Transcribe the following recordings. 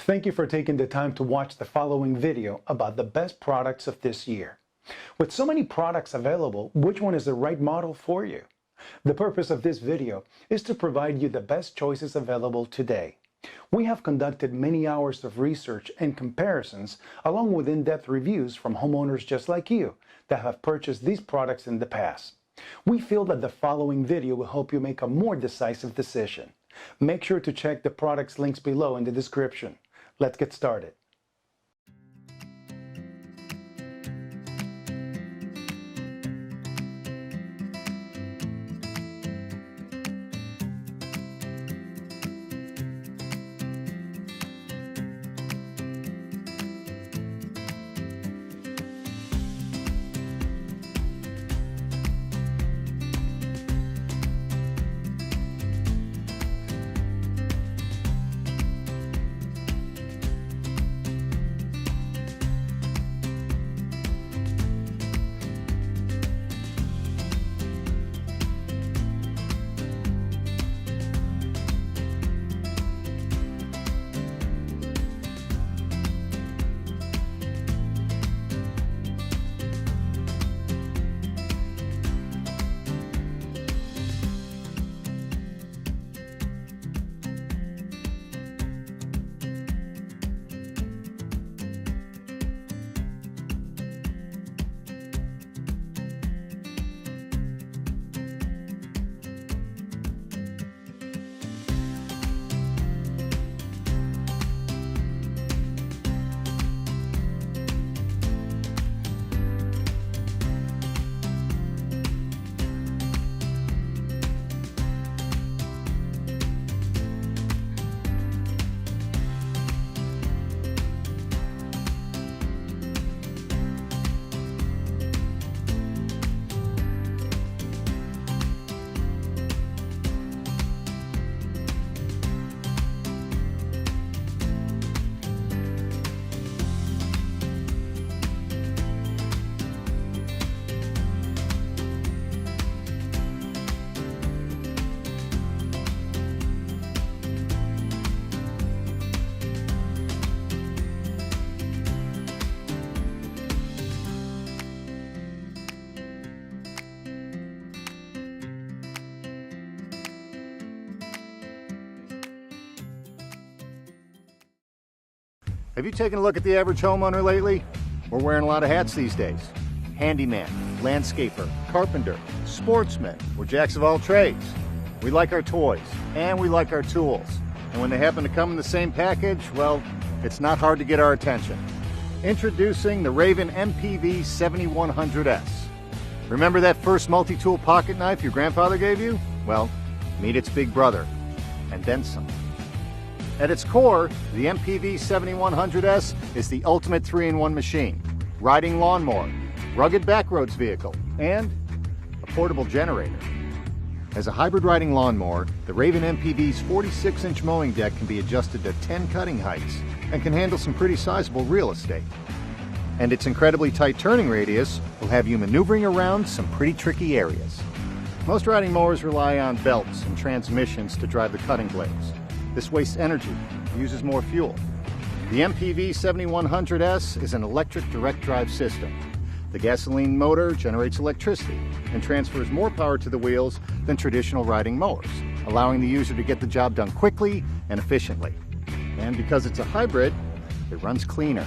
Thank you for taking the time to watch the following video about the best products of this year. With so many products available, which one is the right model for you? The purpose of this video is to provide you the best choices available today. We have conducted many hours of research and comparisons along with in-depth reviews from homeowners just like you that have purchased these products in the past. We feel that the following video will help you make a more decisive decision. Make sure to check the products links below in the description. Let's get started. Have you taken a look at the average homeowner lately? We're wearing a lot of hats these days. Handyman, landscaper, carpenter, sportsman. We're jacks of all trades. We like our toys, and we like our tools. And when they happen to come in the same package, well, it's not hard to get our attention. Introducing the Raven MPV 7100S. Remember that first multi-tool pocket knife your grandfather gave you? Well, meet its big brother, and then some. At its core, the MPV 7100S is the ultimate 3-in-1 machine, riding lawnmower, rugged backroads vehicle, and a portable generator. As a hybrid riding lawnmower, the Raven MPV's 46-inch mowing deck can be adjusted to 10 cutting heights and can handle some pretty sizable real estate. And its incredibly tight turning radius will have you maneuvering around some pretty tricky areas. Most riding mowers rely on belts and transmissions to drive the cutting blades. This wastes energy, uses more fuel. The MPV 7100S is an electric direct drive system. The gasoline motor generates electricity and transfers more power to the wheels than traditional riding mowers, allowing the user to get the job done quickly and efficiently. And because it's a hybrid, it runs cleaner.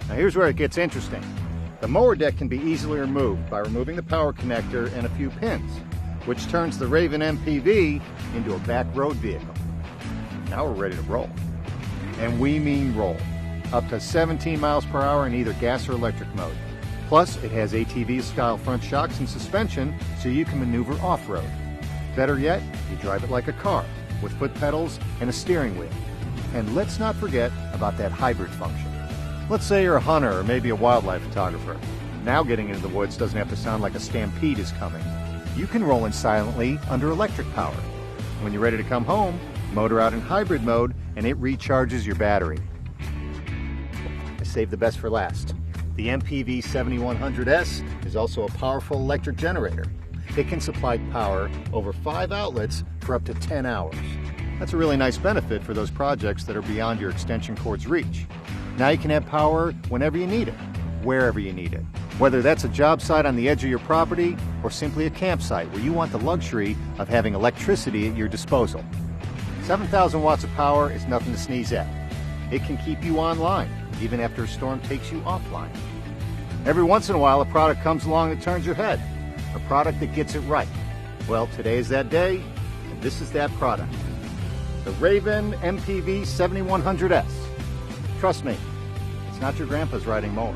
Now here's where it gets interesting. The mower deck can be easily removed by removing the power connector and a few pins, which turns the Raven MPV into a back road vehicle. Now we're ready to roll. And we mean roll. Up to 17 miles per hour in either gas or electric mode. Plus, it has ATV-style front shocks and suspension so you can maneuver off-road. Better yet, you drive it like a car, with foot pedals and a steering wheel. And let's not forget about that hybrid function. Let's say you're a hunter or maybe a wildlife photographer. Now getting into the woods doesn't have to sound like a stampede is coming. You can roll in silently under electric power. When you're ready to come home, motor out in hybrid mode, and it recharges your battery. I saved the best for last. The MPV 7100S is also a powerful electric generator. It can supply power over 5 outlets for up to 10 hours. That's a really nice benefit for those projects that are beyond your extension cord's reach. Now you can have power whenever you need it, wherever you need it. Whether that's a job site on the edge of your property or simply a campsite where you want the luxury of having electricity at your disposal. 7,000 watts of power is nothing to sneeze at. It can keep you online, even after a storm takes you offline. Every once in a while, a product comes along that turns your head, a product that gets it right. Well, today is that day, and this is that product. The Raven MPV 7100S. Trust me, it's not your grandpa's riding mower.